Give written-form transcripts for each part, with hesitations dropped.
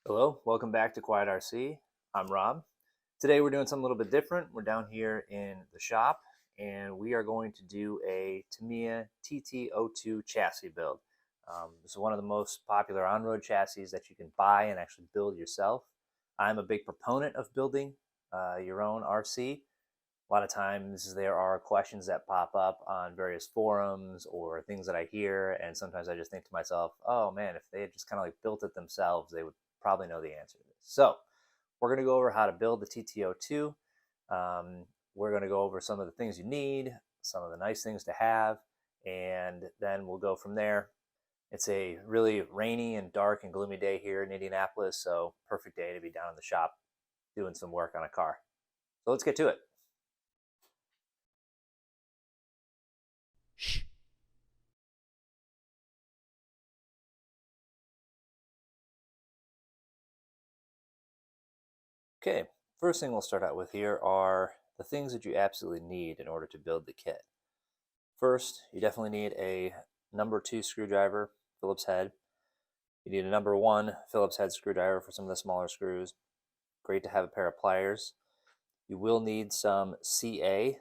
Hello, welcome back to Quiet RC. I'm Rob. Today we're doing something a little bit different. We're down here in the shop and we are going to do a Tamiya TT-02 chassis build. This is one of the most popular on-road chassis that you can buy and actually build yourself. I'm a big proponent of building your own RC. A lot of times there are questions that pop up on various forums or things that I hear, and sometimes I just think to myself, oh man, if they had just kind of like built it themselves, they would probably know the answer to this. So we're going to go over how to build the TT-02. We're going to go over some of the things you need, some of the nice things to have, and then we'll go from there. It's a really rainy and dark and gloomy day here in Indianapolis, so perfect day to be down in the shop doing some work on a car. So let's get to it. Shh. Okay, first thing we'll start out with here are the things that you absolutely need in order to build the kit. First, you definitely need a number 2 screwdriver, Phillips head. You need a number 1 Phillips head screwdriver for some of the smaller screws. Great to have a pair of pliers. You will need some CA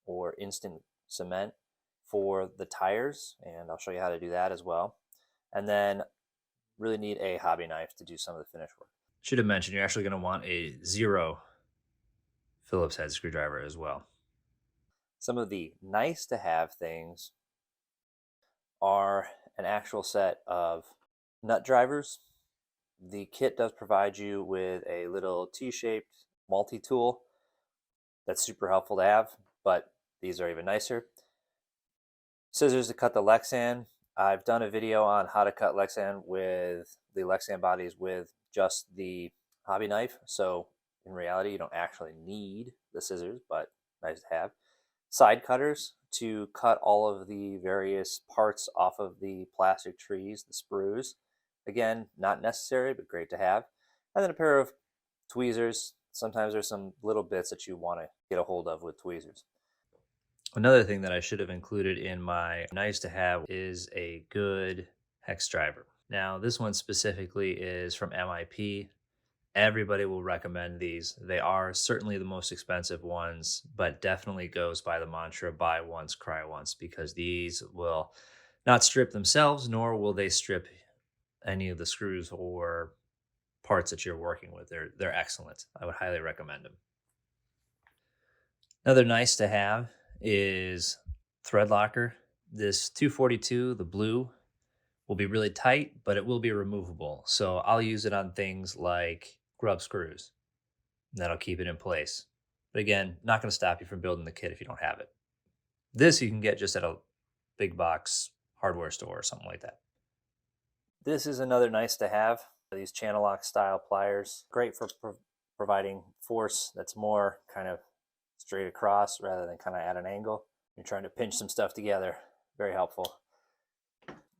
or instant cement for the tires, and I'll show you how to do that as well. And then really need a hobby knife to do some of the finish work. Should have mentioned you're actually going to want a 0 Phillips head screwdriver as well. Some of the nice to have things are an actual set of nut drivers. The kit does provide you with a little T-shaped multi-tool that's super helpful to have, but these are even nicer. Scissors to cut the Lexan. I've done a video on how to cut Lexan with the Lexan bodies with just the hobby knife, so in reality you don't actually need the scissors, but nice to have. Side cutters to cut all of the various parts off of the plastic trees, the sprues. Again, not necessary, but great to have. And then a pair of tweezers. Sometimes there's some little bits that you want to get a hold of with tweezers. Another thing that I should have included in my nice to have is a good hex driver. Now, this one specifically is from MIP. Everybody will recommend these. They are certainly the most expensive ones, but definitely goes by the mantra buy once, cry once, because these will not strip themselves, nor will they strip any of the screws or parts that you're working with. They're excellent. I would highly recommend them. Another nice to have is thread locker. This 242, the blue, will be really tight, but it will be removable. So I'll use it on things like grub screws. That'll keep it in place. But again, not going to stop you from building the kit if you don't have it. This you can get just at a big box hardware store or something like that. This is another nice to have. These channel lock style pliers, great for providing force that's more kind of straight across rather than kind of at an angle. You're trying to pinch some stuff together. Very helpful.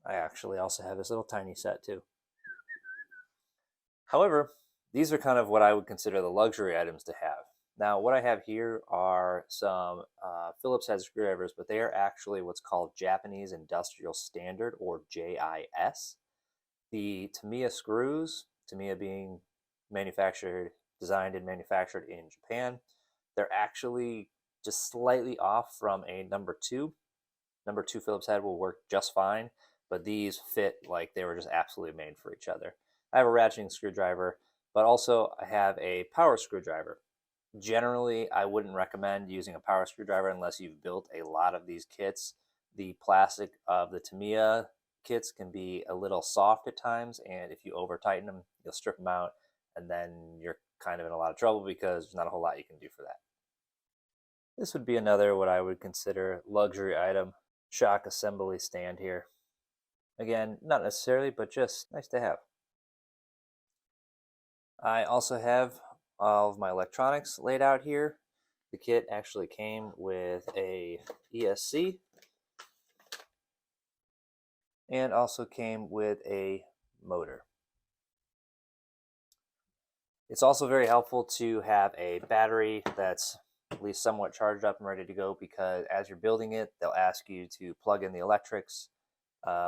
I actually also have this little tiny set too. However, these are kind of what I would consider the luxury items to have. Now, what I have here are some Phillips head screwdrivers, but they are actually what's called Japanese Industrial Standard, or JIS. The Tamiya screws, Tamiya being designed and manufactured in Japan, they're actually just slightly off from a number 2. Number 2 Phillips head will work just fine, but these fit like they were just absolutely made for each other. I have a ratcheting screwdriver, but also I have a power screwdriver. Generally, I wouldn't recommend using a power screwdriver unless you've built a lot of these kits. The plastic of the Tamiya kits can be a little soft at times, and if you over tighten them, you'll strip them out, and then you're kind of in a lot of trouble because there's not a whole lot you can do for that. This would be another what I would consider luxury item, shock assembly stand here. Again, not necessarily, but just nice to have. I also have all of my electronics laid out here. The kit actually came with a ESC and also came with a motor. It's also very helpful to have a battery that's at least somewhat charged up and ready to go, because as you're building it, they'll ask you to plug in the electrics,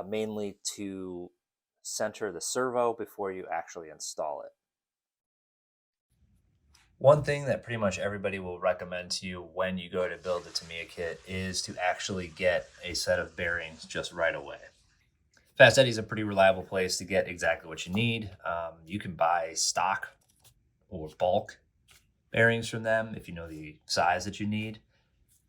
mainly to center the servo before you actually install it. One thing that pretty much everybody will recommend to you when you go to build a Tamiya kit is to actually get a set of bearings just right away. Fast Eddie's a pretty reliable place to get exactly what you need. You can buy stock or bulk bearings from them if you know the size that you need.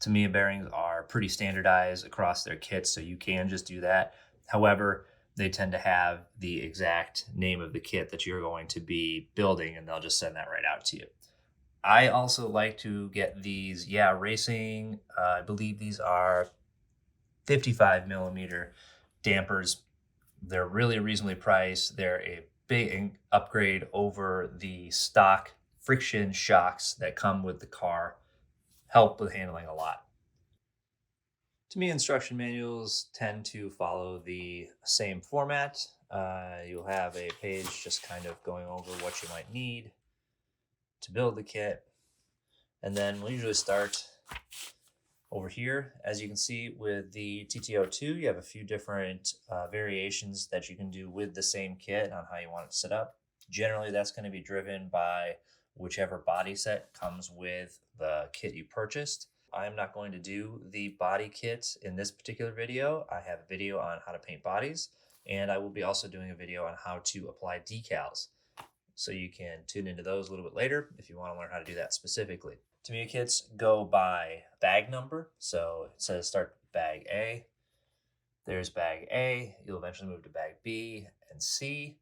Tamiya bearings are pretty standardized across their kits, so you can just do that. However, they tend to have the exact name of the kit that you're going to be building, and they'll just send that right out to you. I also like to get these, racing. I believe these are 55 millimeter dampers. They're really reasonably priced. They're a big upgrade over the stock friction shocks that come with the car. Help with handling a lot. To me, instruction manuals tend to follow the same format. You'll have a page just kind of going over what you might need to build the kit. And then we'll usually start over here. As you can see with the TT-02, you have a few different variations that you can do with the same kit on how you want it set up. Generally, that's going to be driven by whichever body set comes with the kit you purchased. I'm not going to do the body kit in this particular video. I have a video on how to paint bodies, and I will be also doing a video on how to apply decals. So you can tune into those a little bit later if you want to learn how to do that specifically. Tamiya kits go by bag number. So it says start bag A. There's bag A. You'll eventually move to bag B and C.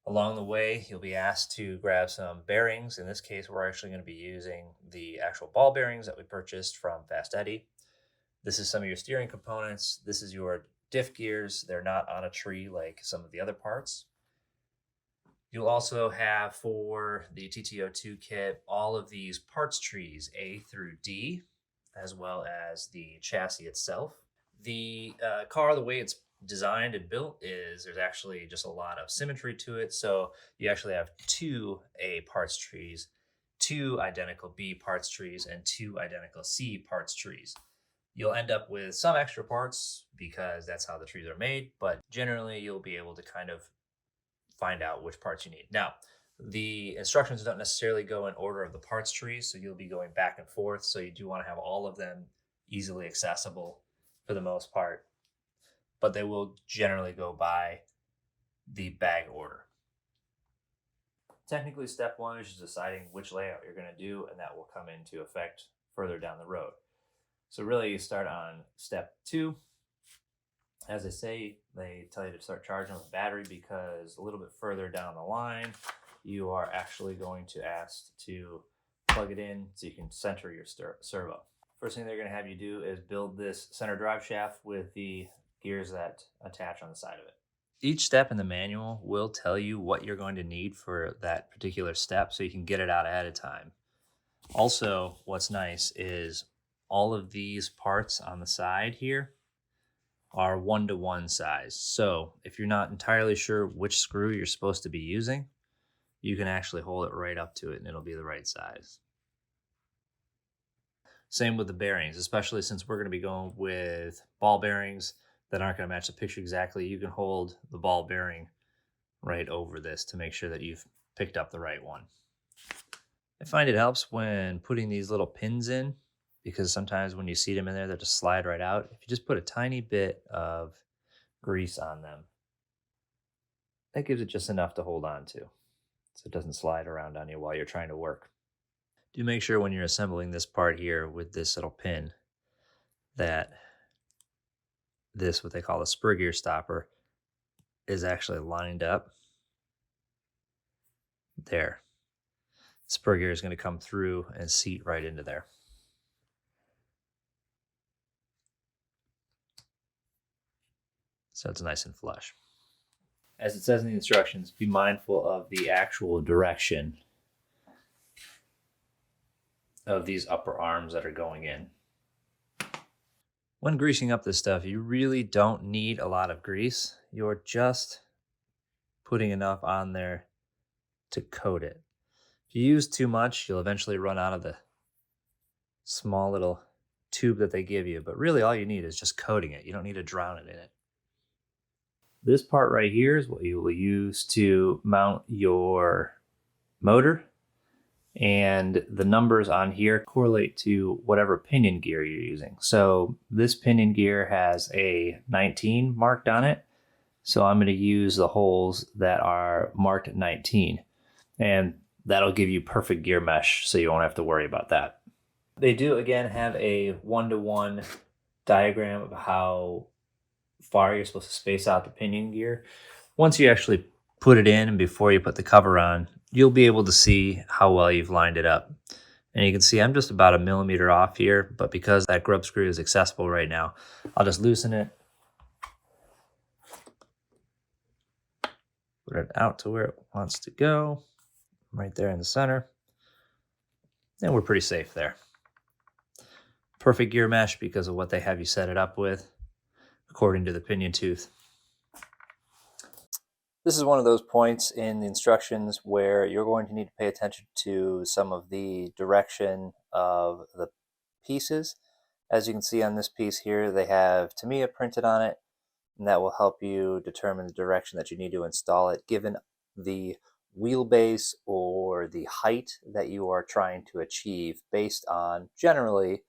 Along the way, you'll be asked to grab some bearings. In this case, we're actually going to be using the actual ball bearings that we purchased from Fast Eddie. This is some of your steering components. This is your diff gears. They're not on a tree like some of the other parts. You'll also have for the TT-02 kit all of these parts trees, A through D, as well as the chassis itself. The car, the way it's designed and built is there's actually just a lot of symmetry to it. So you actually have 2 A parts trees, 2 identical B parts trees, and 2 identical C parts trees. You'll end up with some extra parts because that's how the trees are made, but generally you'll be able to kind of find out which parts you need. Now, the instructions don't necessarily go in order of the parts trees, so you'll be going back and forth. So you do want to have all of them easily accessible for the most part, but they will generally go by the bag order. Technically, step 1 is just deciding which layout you're going to do, and that will come into effect further down the road. So really, you start on step 2. As I say, they tell you to start charging with a battery because a little bit further down the line, you are actually going to ask to plug it in so you can center your servo. First thing they're going to have you do is build this center drive shaft with the gears that attach on the side of it. Each step in the manual will tell you what you're going to need for that particular step so you can get it out ahead of time. Also, what's nice is all of these parts on the side here are 1-to-1 size. So if you're not entirely sure which screw you're supposed to be using, you can actually hold it right up to it and it'll be the right size. Same with the bearings, especially since we're going to be going with ball bearings that aren't going to match the picture exactly. You can hold the ball bearing right over this to make sure that you've picked up the right one. I find it helps when putting these little pins in, because sometimes when you see them in there, they'll just slide right out. If you just put a tiny bit of grease on them, that gives it just enough to hold on to so it doesn't slide around on you while you're trying to work. Do make sure when you're assembling this part here with this little pin that this, what they call a spur gear stopper, is actually lined up there. Spur gear is going to come through and seat right into there. So it's nice and flush. As it says in the instructions, be mindful of the actual direction of these upper arms that are going in. When greasing up this stuff, you really don't need a lot of grease. You're just putting enough on there to coat it. If you use too much, you'll eventually run out of the small little tube that they give you. But really all you need is just coating it. You don't need to drown it in it. This part right here is what you will use to mount your motor, and the numbers on here correlate to whatever pinion gear you're using. So this pinion gear has a 19 marked on it, so I'm going to use the holes that are marked at 19, and that'll give you perfect gear mesh, so you won't have to worry about that. They do, again, have a one-to-one diagram of how far you're supposed to space out the pinion gear. Once you actually put it in and before you put the cover on, you'll be able to see how well you've lined it up. And you can see I'm just about a millimeter off here, but because that grub screw is accessible right now, I'll just loosen it, put it out to where it wants to go, right there in the center. And we're pretty safe there. Perfect gear mesh because of what they have you set it up with, according to the pinion tooth. This is one of those points in the instructions where you're going to need to pay attention to some of the direction of the pieces. As you can see on this piece here, they have Tamiya printed on it, and that will help you determine the direction that you need to install it, given the wheelbase or the height that you are trying to achieve based on generally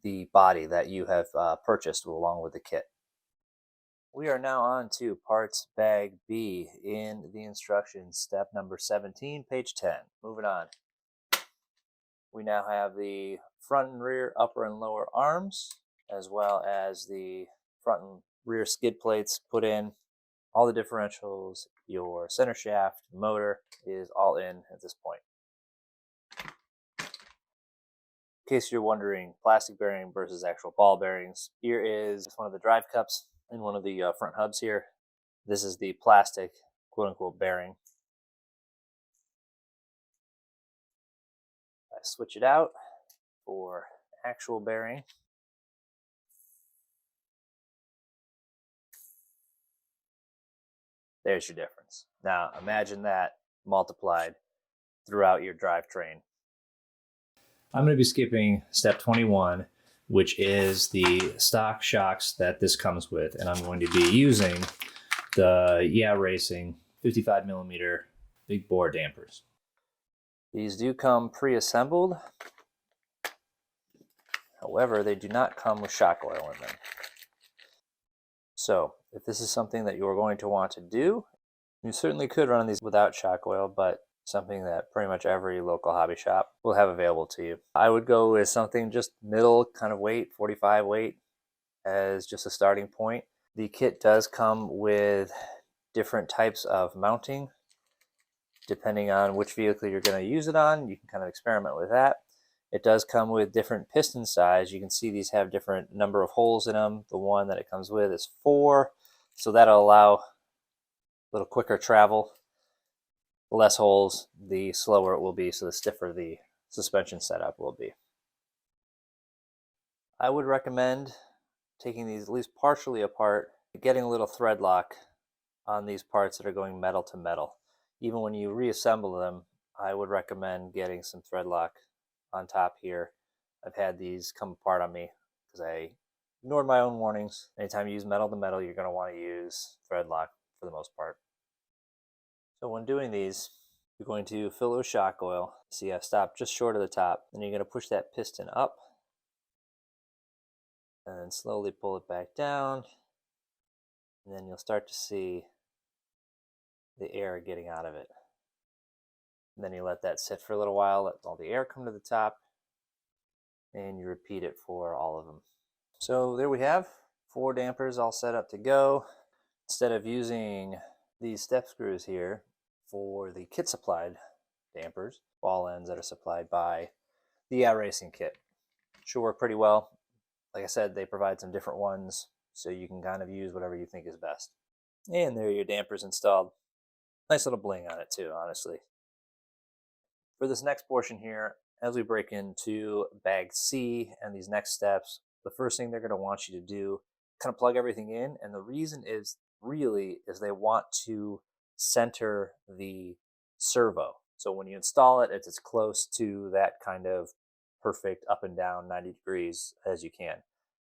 the body that you have purchased along with the kit. We are now on to parts bag B in the instructions, step number 17, page 10. Moving on. We now have the front and rear upper and lower arms, as well as the front and rear skid plates put in. All the differentials, your center shaft, motor is all in at this point. In case you're wondering, plastic bearing versus actual ball bearings, here is one of the drive cups in one of the front hubs here. This is the plastic quote-unquote bearing. I switch it out for actual bearing. There's your difference. Now imagine that multiplied throughout your drivetrain. I'm going to be skipping step 21, which is the stock shocks that this comes with, and I'm going to be using the Yeah Racing 55 millimeter big bore dampers. These do come pre-assembled. However, they do not come with shock oil in them. So if this is something that you're going to want to do, you certainly could run these without shock oil, but something that pretty much every local hobby shop will have available to you. I would go with something just middle kind of weight, 45 weight, as just a starting point. The kit does come with different types of mounting. Depending on which vehicle you're going to use it on, you can kind of experiment with that. It does come with different piston size. You can see these have different number of holes in them. The one that it comes with is 4, so that'll allow a little quicker travel. The less holes, the slower it will be, so the stiffer the suspension setup will be. I would recommend taking these at least partially apart, getting a little thread lock on these parts that are going metal to metal. Even when you reassemble them, I would recommend getting some thread lock on top here. I've had these come apart on me because I ignored my own warnings. Anytime you use metal to metal, you're going to want to use thread lock for the most part. So when doing these, you're going to fill it with shock oil. See, I've stopped just short of the top. Then you're going to push that piston up and then slowly pull it back down. And then you'll start to see the air getting out of it. And then you let that sit for a little while, let all the air come to the top, and you repeat it for all of them. So there we have 4 dampers all set up to go. Instead of using these step screws here for the kit supplied dampers, ball ends that are supplied by the Yeah Racing kit, should work pretty well. Like I said, they provide some different ones, so you can kind of use whatever you think is best. And there are your dampers installed. Nice little bling on it too, honestly. For this next portion here, as we break into bag C and these next steps, the first thing they're going to want you to do, kind of plug everything in. And the reason is they want to center the servo. So when you install it, it's as close to that kind of perfect up and down 90 degrees as you can.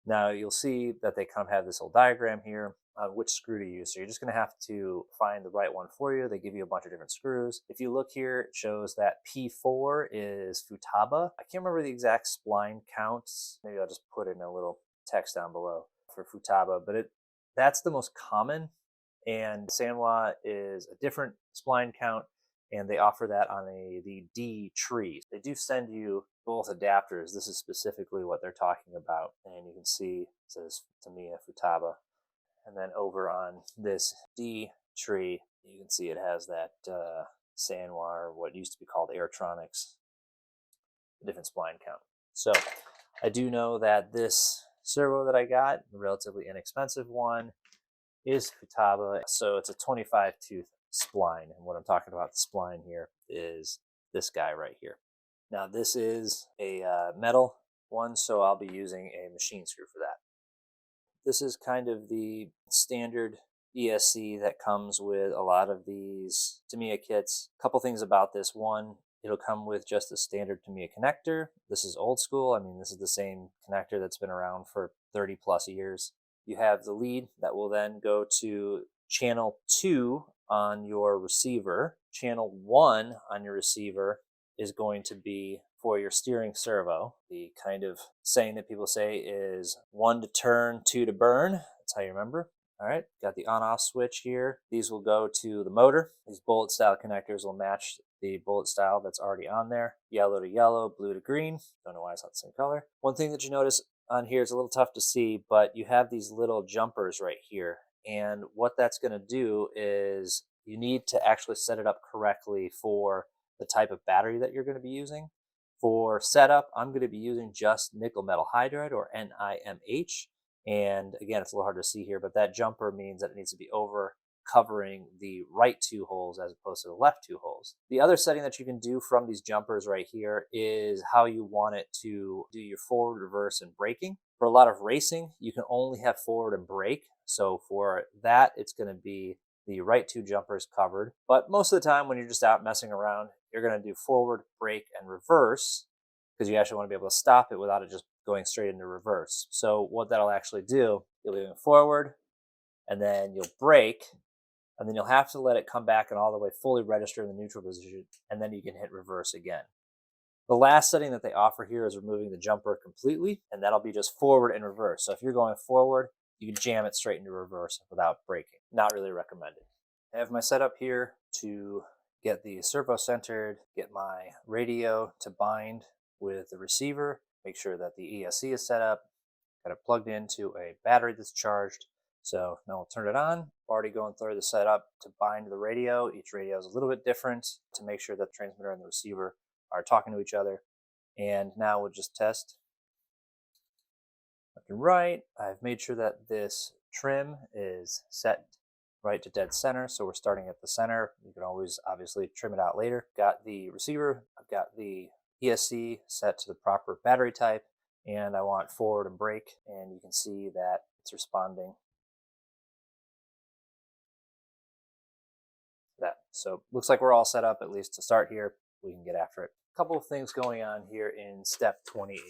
Now you'll see that they kind of have this little diagram here on which screw to use. So you're just going to have to find the right one for you. They give you a bunch of different screws. If you look here, it shows that P4 is Futaba. I can't remember the exact spline counts. Maybe I'll just put in a little text down below for Futaba, but that's the most common. And Sanwa is a different spline count, and they offer that on the D tree. They do send you both adapters. This is specifically what they're talking about. And you can see it says Tamiya Futaba. And then over on this D tree, you can see it has that Sanwa, or what used to be called Airtronics, a different spline count. So I do know that this servo that I got, a relatively inexpensive one, is Futaba. So it's a 25 tooth spline. And what I'm talking about, the spline here, is this guy right here. Now this is a metal one, so I'll be using a machine screw for that. This is kind of the standard ESC that comes with a lot of these Tamiya kits. A couple things about this. One, it'll come with just a standard Tamiya connector. This is old school. I mean, this is the same connector that's been around for 30 plus years. You have the lead that will then go to channel 2 on your receiver. Channel 1 on your receiver is going to be for your steering servo. The kind of saying that people say is 1 to turn, 2 to burn. That's how you remember. All right, got the on-off switch here. These will go to the motor. These bullet style connectors will match the bullet style that's already on there. Yellow to yellow, blue to green. Don't know why it's not the same color. One thing that you notice on here is a little tough to see, but you have these little jumpers right here. And what that's going to do is you need to actually set it up correctly for the type of battery that you're going to be using. For setup, I'm going to be using just nickel metal hydride, or NIMH. And again, it's a little hard to see here, but that jumper means that it needs to be over covering the right 2 holes as opposed to the left 2 holes. The other setting that you can do from these jumpers right here is how you want it to do your forward, reverse, and braking. For a lot of racing, you can only have forward and brake. So for that, it's going to be the right 2 jumpers covered. But most of the time when you're just out messing around, you're going to do forward, brake, and reverse, because you actually want to be able to stop it without it just going straight into reverse. So what that'll actually do, you'll be going forward, and then you'll brake, and then you'll have to let it come back and all the way fully register in the neutral position, and then you can hit reverse again. The last setting that they offer here is removing the jumper completely, and that'll be just forward and reverse. So if you're going forward, you can jam it straight into reverse without braking. Not really recommended. I have my setup here to get the servo centered, get my radio to bind with the receiver, make sure that the ESC is set up, got it plugged into a battery that's charged. So now we'll turn it on. Already going through the setup to bind the radio. Each radio is a little bit different to make sure that the transmitter and the receiver are talking to each other. And now we'll just test. Left and right. I've made sure that this trim is set right to dead center. So we're starting at the center. You can always obviously trim it out later. Got the receiver. I've got the ESC set to the proper battery type. And I want forward and brake. And you can see that it's responding to that. So looks like we're all set up, at least to start here. We can get after it. A couple of things going on here in step 28.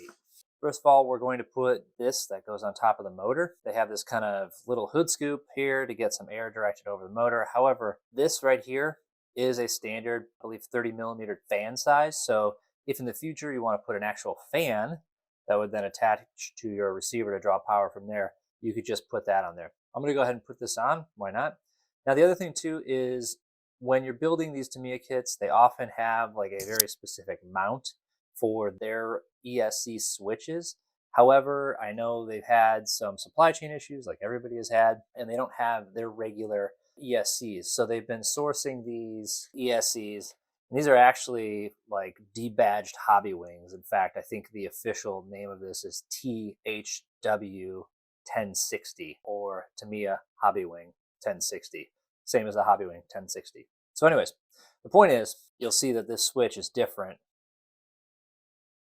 First of all, we're going to put this that goes on top of the motor. They have this kind of little hood scoop here to get some air directed over the motor. However, this right here is a standard, I believe, 30 millimeter fan size. So if in the future you want to put an actual fan that would then attach to your receiver to draw power from there, you could just put that on there. I'm going to go ahead and put this on. Why not? Now, the other thing too is when you're building these Tamiya kits, they often have like a very specific mount for their ESC switches. However, I know they've had some supply chain issues like everybody has had, and they don't have their regular ESCs. So they've been sourcing these ESCs, and these are actually like debadged hobby wings. In fact, I think the official name of this is THW1060, or Tamiya Hobby Wing 1060. Same as the Hobby Wing 1060. So anyways, the point is, you'll see that this switch is different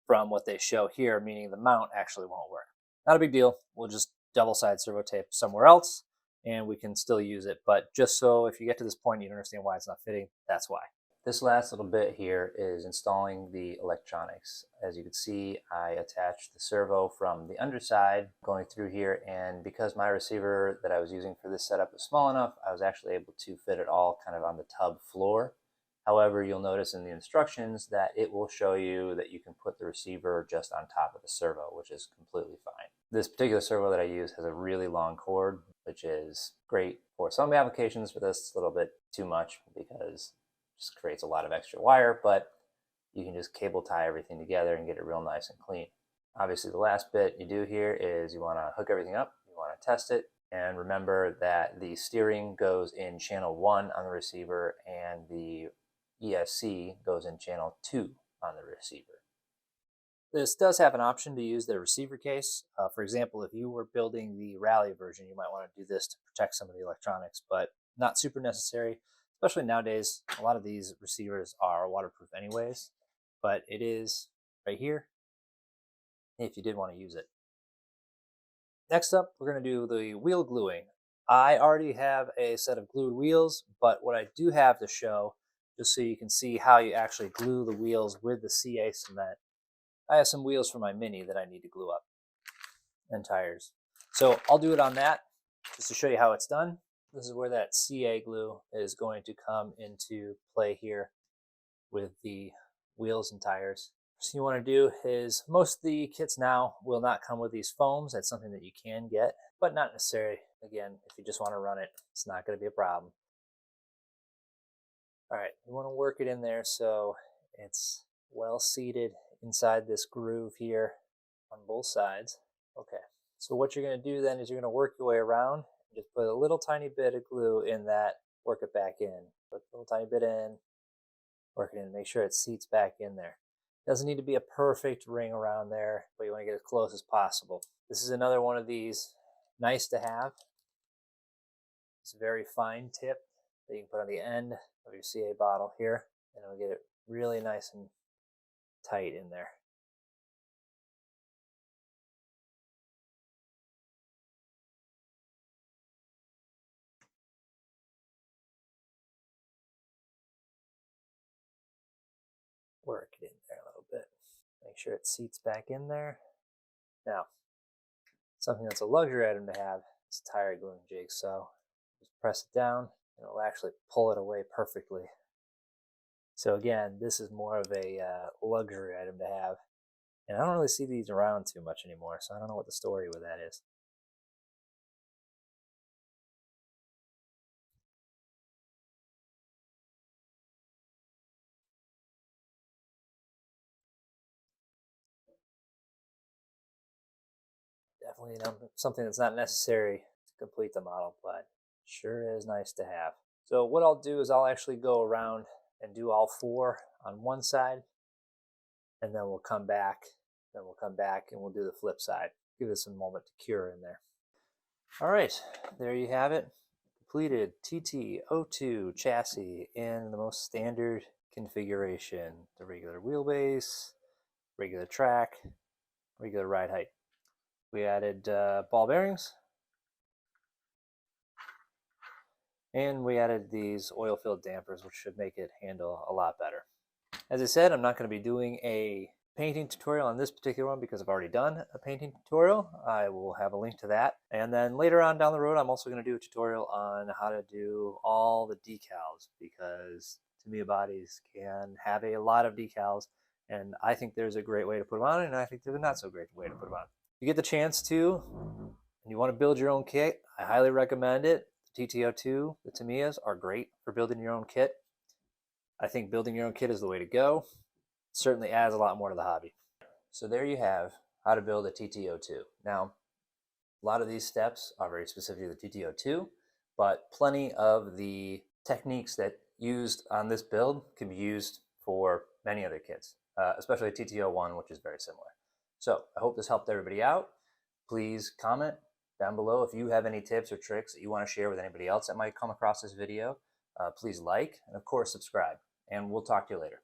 from what they show here, meaning the mount actually won't work. Not a big deal. We'll just double side servo tape somewhere else and we can still use it. But just so if you get to this point and you don't understand why it's not fitting, that's why. This last little bit here is installing the electronics. As you can see, I attached the servo from the underside going through here, and because my receiver that I was using for this setup is small enough, I was actually able to fit it all kind of on the tub floor. However, you'll notice in the instructions that it will show you that you can put the receiver just on top of the servo, which is completely fine. This particular servo that I use has a really long cord, which is great for some applications. For this, it's a little bit too much because just creates a lot of extra wire, but you can just cable tie everything together and get it real nice and clean. Obviously, the last bit you do here is you want to hook everything up, you want to test it, and remember that the steering goes in channel 1 on the receiver and the ESC goes in channel 2 on the receiver. This does have an option to use the receiver case. For example, if you were building the Rally version, you might want to do this to protect some of the electronics, but not super necessary. Especially nowadays, a lot of these receivers are waterproof anyways, but it is right here if you did want to use it. Next up, we're going to do the wheel gluing. I already have a set of glued wheels, but what I do have to show, just so you can see how you actually glue the wheels with the CA cement, I have some wheels for my Mini that I need to glue up, and tires. So I'll do it on that, just to show you how it's done. This is where that CA glue is going to come into play here with the wheels and tires. So you want to do is, most of the kits now will not come with these foams. That's something that you can get, but not necessary. Again, if you just want to run it, it's not going to be a problem. All right, you want to work it in there so it's well seated inside this groove here on both sides. Okay, so what you're going to do then is you're going to work your way around. Just put a little tiny bit of glue in that, work it back in. Put a little tiny bit in, work it in, make sure it seats back in there. It doesn't need to be a perfect ring around there, but you want to get as close as possible. This is another one of these nice to have. It's a very fine tip that you can put on the end of your CA bottle here, and it'll get it really nice and tight in there. Work it in there a little bit. Make sure it seats back in there. Now, something that's a luxury item to have is tire gluing jigs. So just press it down and it'll actually pull it away perfectly. So again, this is more of a luxury item to have. And I don't really see these around too much anymore, so I don't know what the story with that is. Definitely something that's not necessary to complete the model, but sure is nice to have. So what I'll do is I'll actually go around and do all 4 on one side, and then we'll come back. Then we'll come back and we'll do the flip side. Give this a moment to cure in there. All right, there you have it. Completed TT-02 chassis in the most standard configuration. The regular wheelbase, regular track, regular ride height. We added ball bearings, and we added these oil-filled dampers, which should make it handle a lot better. As I said, I'm not going to be doing a painting tutorial on this particular one because I've already done a painting tutorial. I will have a link to that. And then later on down the road, I'm also going to do a tutorial on how to do all the decals, because Tamiya bodies can have a lot of decals, and I think there's a great way to put them on, and I think there's a not so great way to put them on. If you get the chance to, and you want to build your own kit, I highly recommend it. The TT-02, the Tamiyas are great for building your own kit. I think building your own kit is the way to go. It certainly adds a lot more to the hobby. So there you have how to build a TT-02. Now, a lot of these steps are very specific to the TT-02, but plenty of the techniques that used on this build can be used for many other kits, especially TT-01, which is very similar. So I hope this helped everybody out. Please comment down below if you have any tips or tricks that you want to share with anybody else that might come across this video. Please like, and of course subscribe, and we'll talk to you later.